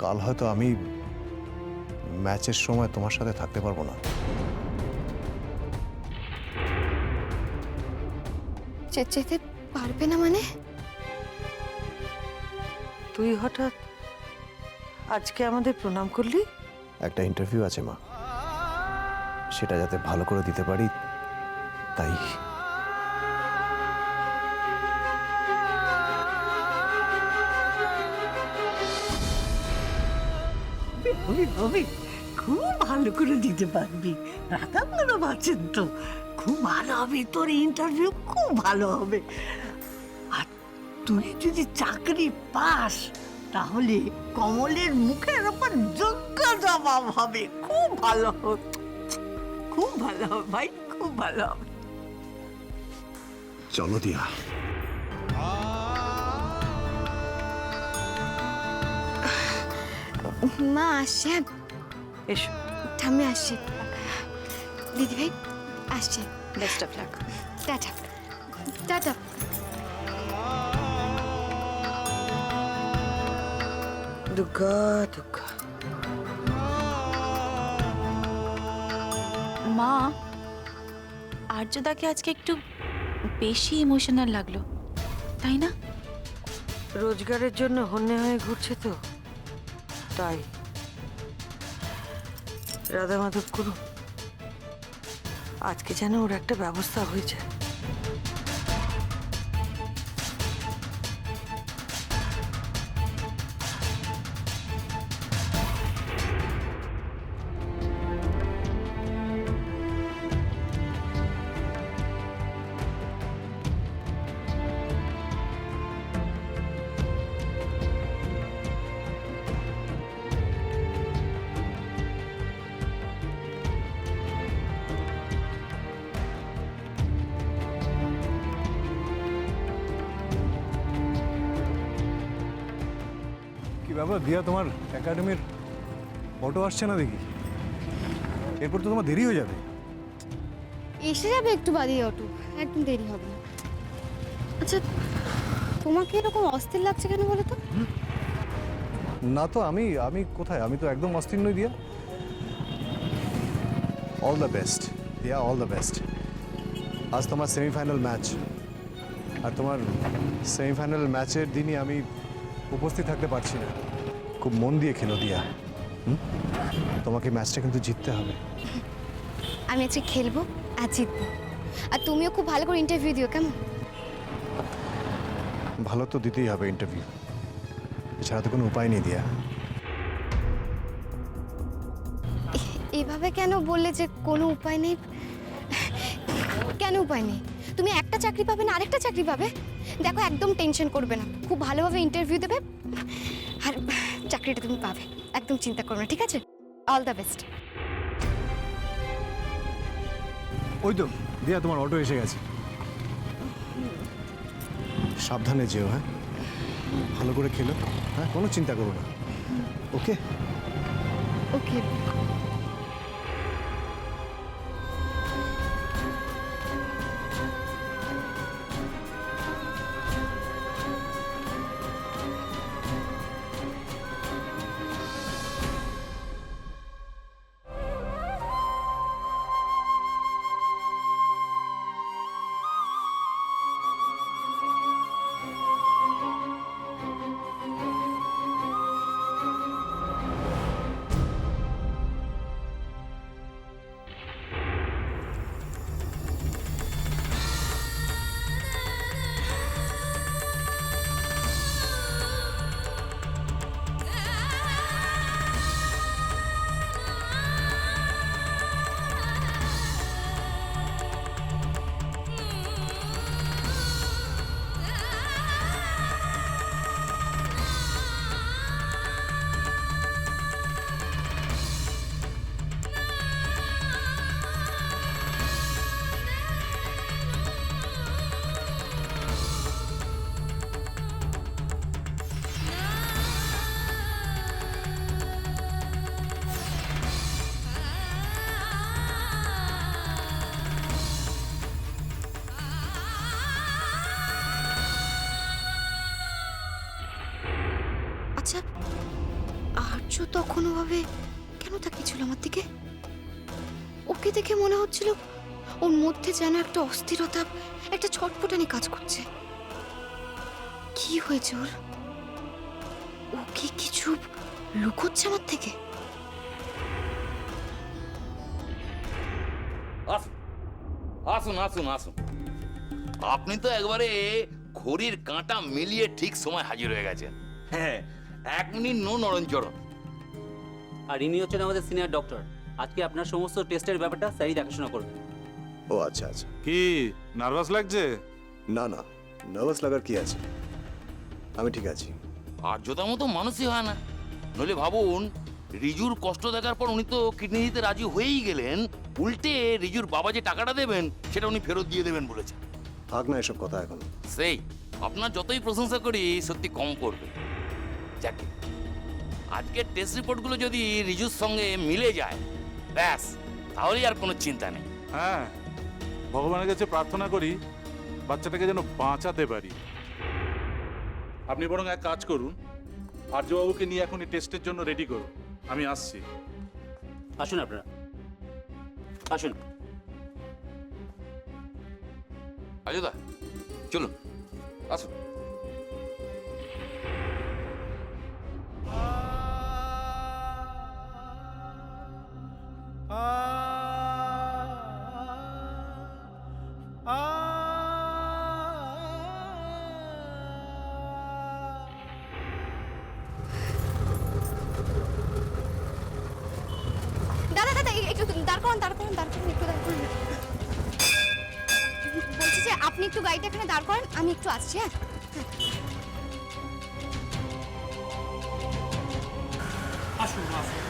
কাল হয়তো আমি ম্যাচের সময় তোমার সাথে থাকতে পারবো না। যেতে পারবে না মানে? তুই হঠাৎ আজকে আমাদের প্রণাম করলি? একটা ইন্টারভিউ আছে মা, সেটা যাতে ভালো করে দিতে পারি তাই। খুব ভালো করে দিতে পারবি, রাধা ভালো আছেন তো, খুব ভালো হবে তোর ইন্টারভিউ, খুব ভালো হবে। আর তুই যদি চাকরি পাস তাহলে কমলের মুখের ওপর যোগ্য জবাব হবে। খুব ভালো হবে, খুব ভালো হবে ভাই, খুব ভালো হবে। চলো দিয়া। মা আসছে। এসো। ঠাম্মি আসছে। দিদি ভাই আসছে। Best of luck. Tata tata. Durga Durga. মা, আর্যদাকে আজকে একটু বেশি ইমোশনাল লাগলো, তাই না? রোজগারের জন্য হন্যে হয়ে ঘুরছে তো, তাই। রাধা মাধব করুন, আজকে যেন ওর একটা ব্যবস্থা হয়ে যায়। কি ব্যাপার দিয়া, তোমার একাডেমির ফটো আসছে না দেখি, এরপর তো তোমার দেরি হয়ে যাবে। এসে যাবে একটু বাদে অটো, একদম দেরি হবে না। আচ্ছা, তোমাকে এরকম অস্থির লাগছে কেন বলো তো? না তো, আমি আমি কোথায়, আমি তো একদম অস্থির নই দিয়া। অল দ্য বেস্ট দিয়া, অল দ্য বেস্ট। আজ তোমার সেমিফাইনাল ম্যাচ, আর তোমার সেমিফাইনাল ম্যাচের দিনই আমি উপস্থিত থাকতে পারছি না। খুব মন দিয়ে খেলো দিয়া। তোমাকে ম্যাচটা কিন্তু জিততে হবে। আমি আজকে খেলবো আর জিতবো, আর তুমিও খুব ভালো করে ইন্টারভিউ দিও, কেমন? ভালো তো দিতেই হবে ইন্টারভিউ, এছাড়া তো কোনো উপায় নেই দিয়া। এভাবে কেন বললে যে কোনো উপায় নেই? কেন উপায় নেই? তুমি একটা চাকরি পাবে না আরেকটা চাকরি পাবে। দেখো, একদম টেনশন করবে না, খুব ভালোভাবে ইন্টারভিউ দেবে আর চাকরিটা তুমি পাবে, একদম চিন্তা করবে না, ঠিক আছে? All the best. ওই তো দিয়া, তোমার অটো এসে গেছে। সাবধানে যেও, হ্যাঁ? ভালো করে খেলো, হ্যাঁ? কোনো চিন্তা করো না, ওকে? ওকে। আচ্ছা, আর্য তখন ওভাবে কেন তাকিয়েছিল আমার দিকে? ওকে দেখে মনে হচ্ছিল ওর মধ্যে যেন একটা অস্থিরতা, একটা ছটফটানি কাজ করছে। কি হয়েছে ওর? ও কি কিছু লুকোচ্ছে আমার থেকে? আসুন আসুন আসুন আসুন, আপনি তো একবারে ঘড়ির কাঁটা মিলিয়ে ঠিক সময় হাজির হয়ে গেছেন। হ্যাঁ, 1 মিনিট নো নরণচরণ। আর ইনি হচ্ছেন আমাদের সিনিয়র ডক্টর। আজকে আপনার সমস্ত টেস্টের ব্যাপারটা স্যারই দেখাশোনা করবেন। ও আচ্ছা আচ্ছা। কি নার্ভাস লাগছে? না না, নার্ভাস লাগার কি আছে, আমি ঠিক আছি। আর্যতার মতো মানুষই হয় না। নইলে ভাবুন, রিজুর কষ্ট দেখার পর উনি তো কিডনি দিতে রাজি হয়েই গেলেন, উল্টে রিজুর বাবা যে টাকাটা দেবেন সেটা উনি ফেরত দিয়ে দেবেন বলেছেন। থাক না এসব কথা এখন। সেই আপনার যতই প্রশংসা করি সত্যি কম করবে। যাকে আজকের টেস্ট রিপোর্টগুলো যদি রিজুর সঙ্গে মিলে যায়, ব্যাস তাহলেই আর কোনো চিন্তা নেই। হ্যাঁ, ভগবানের কাছে প্রার্থনা করি বাচ্চাটাকে যেন বাঁচাতে পারি। আপনি বরং এক কাজ করুন, আর্যবাবুকে নিয়ে এখনই টেস্টের জন্য রেডি করুন, আমি আসছি। আসুন আপনারা, আসুন। আজদা চলুন, আসুন। দাদা দাদা একটু দাঁড় করান, দাঁড় করান, দাঁড় করান, একটু দাঁড় করান। বলছি যে আপনি একটু গাড়িটা এখানে দাঁড় করান, আমি একটু আসছি। হ্যাঁ আসুন আসুন।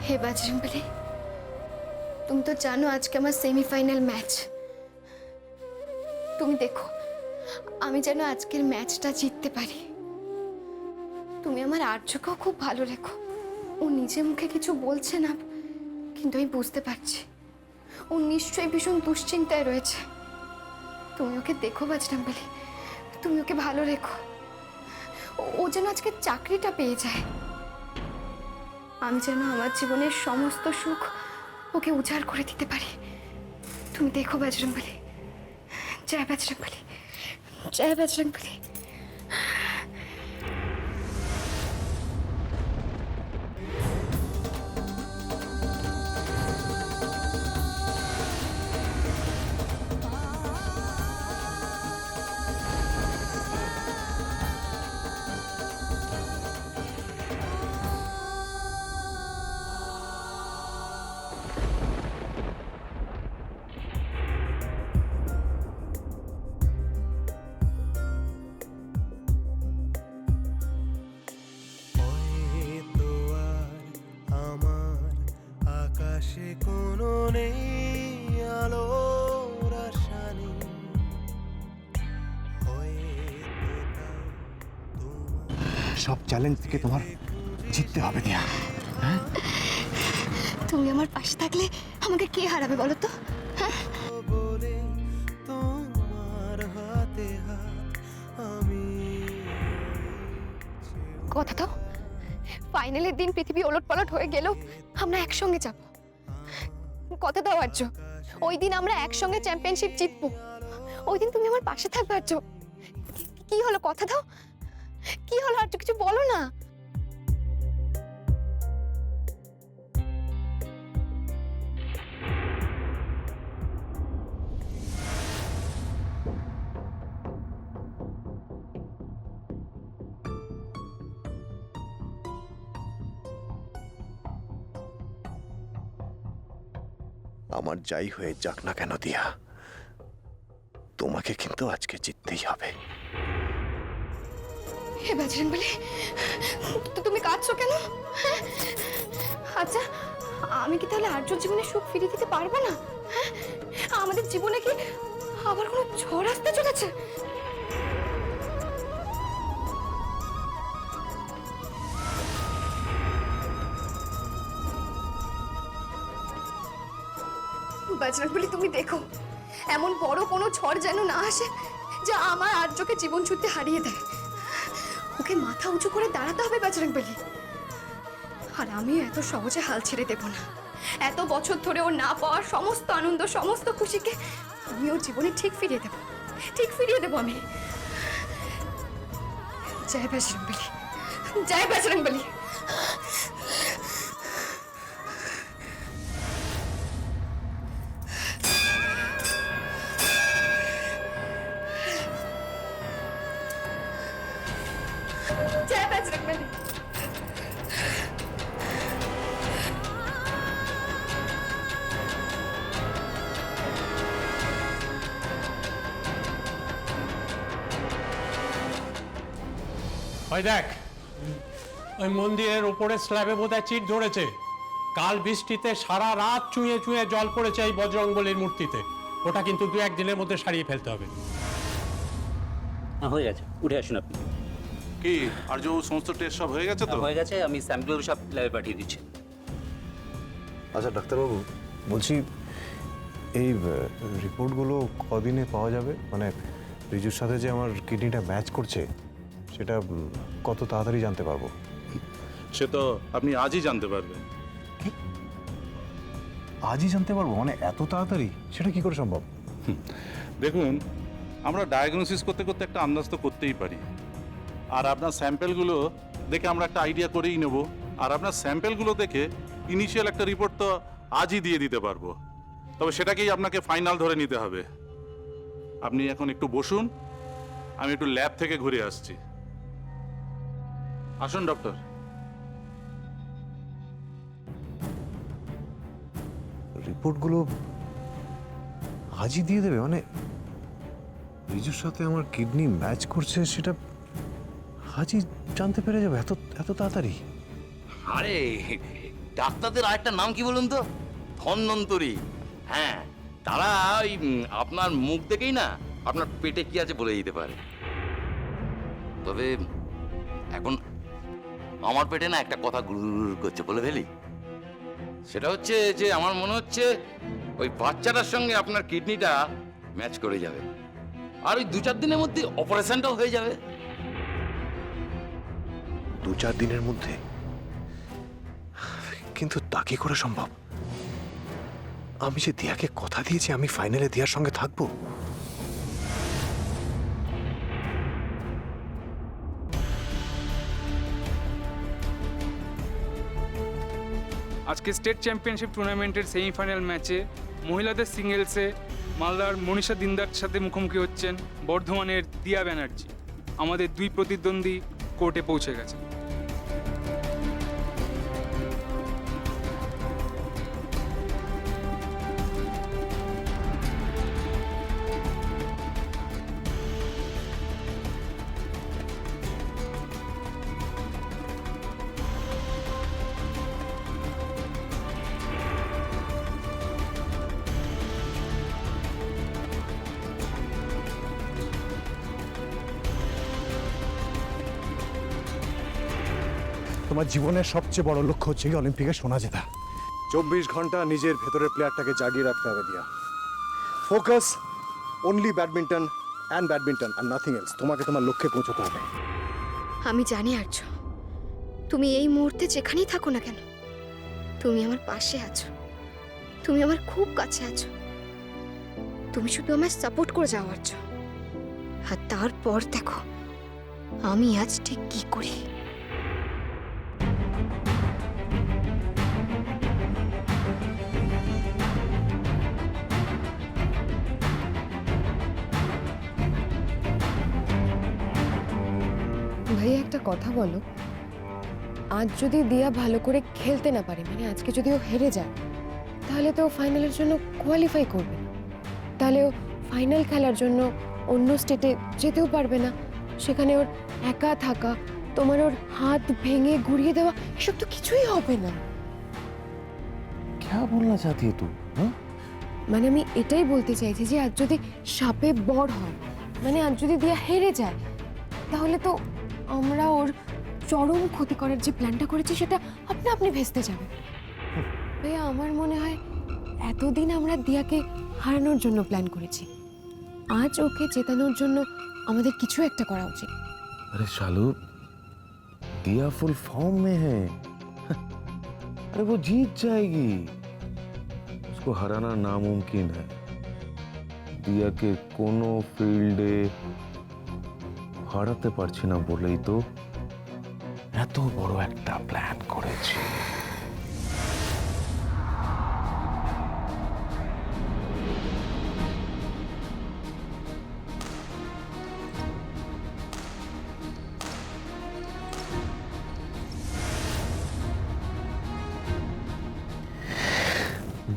হে বজরংবলী, তুমি তো জানো আজকে আমার সেমিফাইনাল ম্যাচ। তুমি দেখো আমি যেন আজকের ম্যাচটা জিততে পারি। তুমি আমার আর্যকেও খুব ভালো রেখো। ও নিজে মুখে কিছু বলছে না, কিন্তু আমি বুঝতে পারছি ও নিশ্চয়ই ভীষণ দুশ্চিন্তায় রয়েছে। তুমি ওকে দেখো বজরংবলী, তুমি ওকে ভালো রেখো। ও যেন আজকে চাকরিটা পেয়ে যায়। আমি যেন আমার জীবনের সমস্ত সুখ ওকে উজাড় করে দিতে পারি। তুমি দেখো বজরংবলী। জয় বজরংবলী, জয় বজরংবলী। হয়তো আর আমার আকাশে কোনো নেই আলোর আশা নেই, হয়তো তাও তোমার সব চ্যালেঞ্জ থেকে তোমার জিততে হবে দিয়া। তুমি আমার পাশে থাকলে আমাকে কে হারাবে বলো তো? হ্যাঁ বলে তোমার হাতে হাত আমি কথা দাও, ফাইনালের দিন পৃথিবী ওলটপালট হয়ে গেল আমরা একসঙ্গে যাব। কথা দাও আর্য, ওই দিন আমরা একসঙ্গে চ্যাম্পিয়নশিপ জিতবো। ওই দিন তুমি আমার পাশে থাকবে আর্য। কি হলো, কথা দাও। কি হলো আর্য, কিছু বলো না। আমার যাই হয়ে যাক না কেন দিয়া, তোমাকে কিন্তু আজকে জিততেই হবে। হে বজরংবলী, তুমি কাঁদছো কেন? হ্যাঁ? আচ্ছা আমি কি তাহলে আর্যর জীবনে সুখ ফিরিয়ে দিতে পারবো না? হ্যাঁ, আমাদের জীবনে কি আবার কোনো ঝড় আসতে চলেছে? বজরংবলী, তুমি দেখো এমন বড় কোনো ঝড় যেন না আসে যা আমার আর্যকে জীবন যুদ্ধে হারিয়ে দেয়। ওকে মাথা উঁচু করে দাঁড়াতে হবে বজরংবলী। আর আমিও এত সহজে হাল ছেড়ে দেব না। এত বছর ধরে ওর না পাওয়ার সমস্ত আনন্দ, সমস্ত খুশিকে আমি ওর জীবনে ঠিক ফিরিয়ে দেব, ঠিক ফিরিয়ে দেব আমি। জয় বজরংবলী, জয় বজরংবলী। জয় বজরংবলী। ওই দেখ, ওই মন্দিরের ওপরে স্ল্যাবে বোধহয় চিট ধরেছে। কাল বৃষ্টিতে সারা রাত চুঁয়ে চুঁয়ে জল পড়েছে এই বজরংবলীর মূর্তিতে। ওটা কিন্তু 2-1 দিনের মধ্যে সারিয়ে ফেলতে হবে। হয়ে গেছে, উঠে আসুন আপনি। কি আর্য সমস্ত টেস্ট সব হয়ে গেছে তো? হয়ে গেছে, আমি স্যাম্পলগুলো সব ল্যাবে পাঠিয়ে দিচ্ছি। আচ্ছা ডাক্তারবাবু, বলছি এই রিপোর্টগুলো কদিনে পাওয়া যাবে? মানে রিজুর সাথে যে আমার কিডনিটা ম্যাচ করছে সেটা কত তাড়াতাড়ি জানতে পারবো? সে তো আপনি আজই জানতে পারবেন। আজই জানতে পারবো? মানে এত তাড়াতাড়ি? সেটা কি করে সম্ভব? দেখুন, আমরা ডায়াগনোসিস করতে করতে একটা আন্দাজ তো করতেই পারি। আর আপনার স্যাম্পেলগুলো দেখে আমরা একটা আইডিয়া করেই নেব। আর আপনার স্যাম্পেলগুলো দেখে ইনিশিয়াল একটা রিপোর্ট তো আজই দিয়ে দিতে পারবো। তবে সেটাকেই আপনাকে ফাইনাল ধরে নিতে হবে। আপনি এখন একটু বসুন, আমি একটু ল্যাব থেকে ঘুরে আসছি। আসুন ডক্টর। রিপোর্টগুলো আজই দিয়ে দেবে? মানে রিজুর সাথে আমার কিডনি ম্যাচ করছে সেটা আজই জানতে পেরে যাবে এত এত তাড়াতাড়ি? আরে ডাক্তারদের আরেকটা নাম কি বলুন তো? ধন্বন্তরী। হ্যাঁ, তারা ওই আপনার মুখ দেখেই না আপনার পেটে কি আছে বলে দিতে পারে। তবে এখন আমার পেটে না একটা কথা গুড় করছে, বলে ফেলি। সেটা হচ্ছে যে আমার মনে হচ্ছে ওই বাচ্চাটার সঙ্গে আপনার কিডনিটা ম্যাচ করে যাবে। আর ওই 2-4 দিনের মধ্যে অপারেশনটাও হয়ে যাবে। 2-4 দিনের মধ্যে? কিন্তু তা কি করে সম্ভব? আমি যে দিয়াকে কথা দিয়েছি আমি ফাইনালে দিয়ার সঙ্গে থাকবো। আজকে স্টেট চ্যাম্পিয়নশিপ টুর্নামেন্টের সেমিফাইনাল ম্যাচে মহিলাদের সিঙ্গেলসে মালদার মনীষা দিনদার সাথে মুখোমুখি হচ্ছেন বর্ধমানের দিয়া ব্যানার্জি। আমাদের 2 প্রতিদ্বন্দ্বী কোর্টে পৌঁছে গেছে। তোমার জীবনের সবচেয়ে বড় লক্ষ্য হচ্ছে কি অলিম্পিকে সোনা জেতা। 24 ঘন্টা নিজের ভেতরের প্লেয়ারটাকে জাগিয়ে রাখতে হবে Diya. Focus only badminton and badminton আর নাথিং এলস। তোমাকে তোমার লক্ষ্যে পৌঁছতে হবে। আমি জানি আর্য, তুমি এই মুহূর্তে যেখানেই থাকো না কেন তুমি আমার পাশে আছো, তুমি আমার খুব কাছে আছো। তুমি শুধু আমায় সাপোর্ট করে যাও আর্য। আর তারপর দেখো আমি আজ ঠিক কি করি। ভাইয়া একটা কথা বলো, আজ যদি দিয়া ভালো করে খেলতে না পারে, মানে আজকে যদি ও হেরে যায়, তাহলে তো ফাইনালের জন্য কোয়ালিফাই করবে না। তাহলে ও ফাইনাল খেলার জন্য অন্য স্টেটে যেতেও পারবে না। সেখানে ওর একা থাকা, তোমার ওর হাত ভেঙে ঘুরিয়ে দেওয়া, এসব তো কিছুই হবে না। क्या बोलना चाहती है तू? हाँ? মানে আমি এটাই বলতে চাইছি যে আজ যদি সাপে বড় হয়, মানে আজ যদি দিয়া হেরে যায়, তাহলে তো আমরা ওর চরম ক্ষতি করার যে প্ল্যানটা করেছি সেটা আপনা আপনি ভেস্তে যাবে। ভাইয়া আমার মনে হয় এতদিন আমরা দিয়াকে হারানোর জন্য প্ল্যান করেছি, আজ ওকে জেতানোর জন্য আমাদের কিছু একটা করা উচিত। अरे शालू, दिया फुल फॉर्म में है। अरे वो जीत जाएगी, उसको हराना नामुमकिन है। दिया के कोनो फील्डे হারাতে পারছি না বলেই তো এত বড় একটা প্ল্যান করেছি।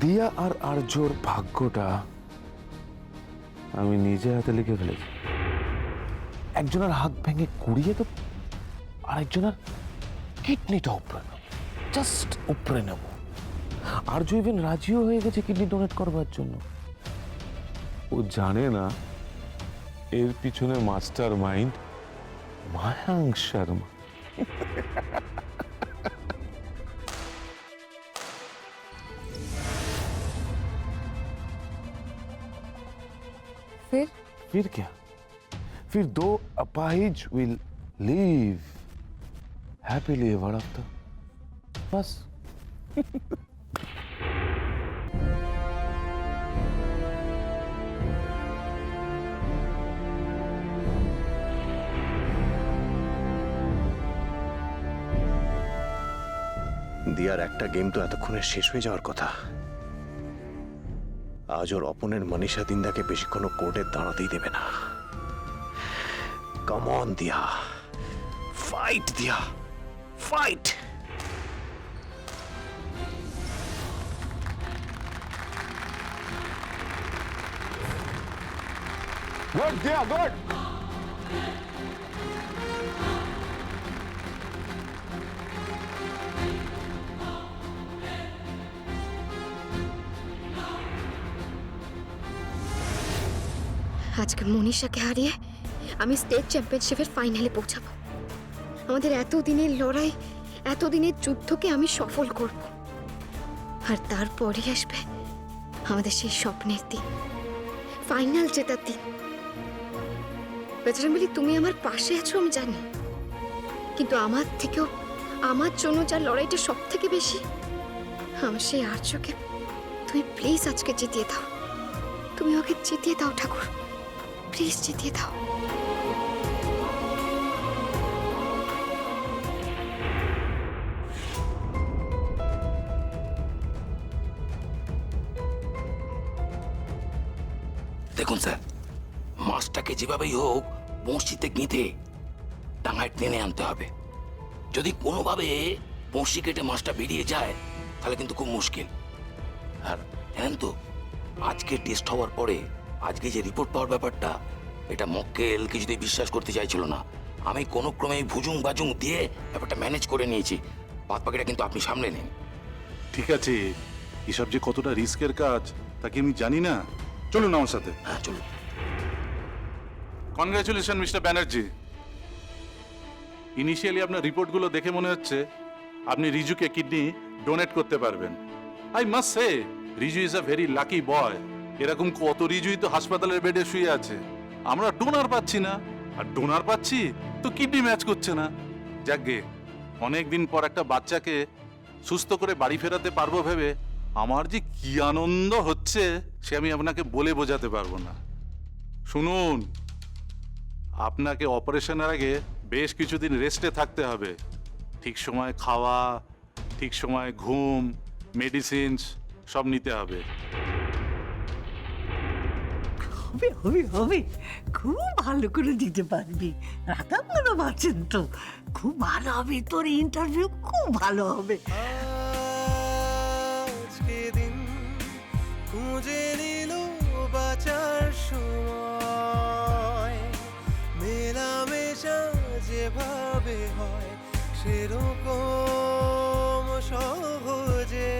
দিয়া আর আর্যর ভাগ্যটা আমি নিজে হাতে লিখে ফেলেছি। একজনের হাত ভেঙে কুড়িয়ে তো আরেকজনের কিডনিটা উপরে নেব, জাস্ট উপরে নেব। আর্য ইভেন রাজিও হয়ে গেছে কিডনি ডোনেট করবার জন্য। ও জানে না এর পিছনে মাস্টার মাইন্ড মায়াঙ্ক শর্মা। फिर क्या? फिर दो अपाहिज will live happily ever after. बस। দিয়ার একটা গেম তো এতক্ষণে শেষ হয়ে যাওয়ার কথা। আজ ওর অপোনেন্ট মনীষা দিন্দাকে বেশিক্ষণ কোর্টে দাঁড়াতেই দেবে না। কাম অন দিয়া, ফাইট দিয়া, ফাইট। गुड दिया, गुड। আজকে মনীষাকে হারিয়ে আমি স্টেট চ্যাম্পিয়নশিপের ফাইনালে পৌঁছাবো। আমাদের এতদিনের লড়াই, এতদিনের যুদ্ধকে আমি সফল করব। আর তারপরে আসবে আমাদের সেই স্বপ্নের দিন, ফাইনাল জেতার দিন। বেচারা মিলি, তুমি আমার পাশে আছো আমি জানি, কিন্তু আমার থেকেও আমার জন্য যার লড়াইটা সব থেকে বেশি, আমার সেই আর্যকে তুমি প্লিজ আজকে জিতিয়ে দাও। তুমি ওকে জিতিয়ে দাও ঠাকুর, প্লিজ জিতিয়ে দাও। দেখুন স্যার, মাছটাকে যেভাবেই হোক বঁড়শিতে গেঁথে ডাঙায় টেনে আনতে হবে। যদি কোনোভাবে বঁড়শি কেটে মাছটা বেরিয়ে যায় তাহলে কিন্তু খুব মুশকিল। আর জানেন তো, আজকে টেস্ট হওয়ার পরে আজকে যে রিপোর্ট পাওয়ার ব্যাপারটা, এটা মক্কেল কিছুতেই বিশ্বাস করতে চাইছিল না। আমি কোনো ক্রমে ভুজুং বাজুং দিয়ে ব্যাপারটা ম্যানেজ করে নিয়েছি। বাদ বাকিটা কিন্তু আপনি সামলে নিন। ঠিক আছে, এসব যে কতটা রিস্কের কাজ তা কি আমি জানি না? চলুন আমার সাথে। হ্যাঁ চলুন। Congratulation mister Banerjee. ইনিশিয়ালি আপনার রিপোর্টগুলো দেখে মনে হচ্ছে আপনি রিজুকে কিডনি ডোনেট করতে পারবেন। I must say Riju is a very lucky বয়। এরকম কত রিজুই তো হাসপাতালের বেডে শুয়ে আছে। আমরা ডোনার পাচ্ছি না, আর ডোনার পাচ্ছি তো কিডনি ম্যাচ করছে না। যাকগে, অনেকদিন পর একটা বাচ্চাকে সুস্থ করে বাড়ি ফেরাতে পারবো ভেবে আমার যে কি আনন্দ হচ্ছে সে আমি আপনাকে বলে বোঝাতে পারবো না। শুনুন, আপনাকে অপারেশনের আগে বেশ কিছুদিন রেস্টে থাকতে হবে। ঠিক সময় খাওয়া, ঠিক সময় ঘুম, মেডিসিনস সব নিতে হবে। হবে হবে হবে, খুব ভালো করে দিতে পারবি। রাতাগুলো বাঁচেন তো, খুব ভালো হবে তোর ইন্টারভিউ, খুব ভালো হবে। আজকে দিন খুঁজে নিল বাঁচার সময়, মেলামেশা যেভাবে হয় সেরকম সহজে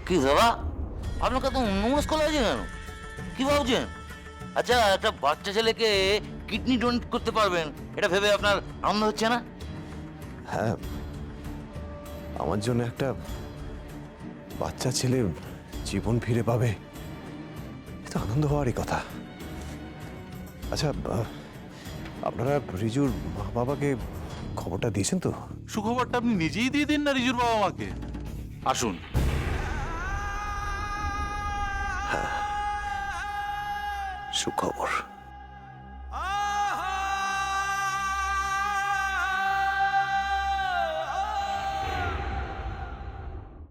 কি দাদা আপনার কত নমস্ক লাগছে কেন কি ভাবছেন? আচ্ছা একটা বাচ্চা ছেলেকে কিডনি ডোনেট করতে পারবেন এটা ভেবে আপনার আনন্দ হচ্ছে না? হ্যাঁ, আমার জন্য একটা বাচ্চা ছেলে জীবন ফিরে পাবে, এটা আনন্দ হওয়ারই কথা। আচ্ছা, আপনারা রিজুর মা বাবাকে খবরটা দিয়েছেন তো? সুখবরটা আপনি নিজেই দিয়ে দিন না রিজুর বাবা মাকে। আসুন। সুখবর।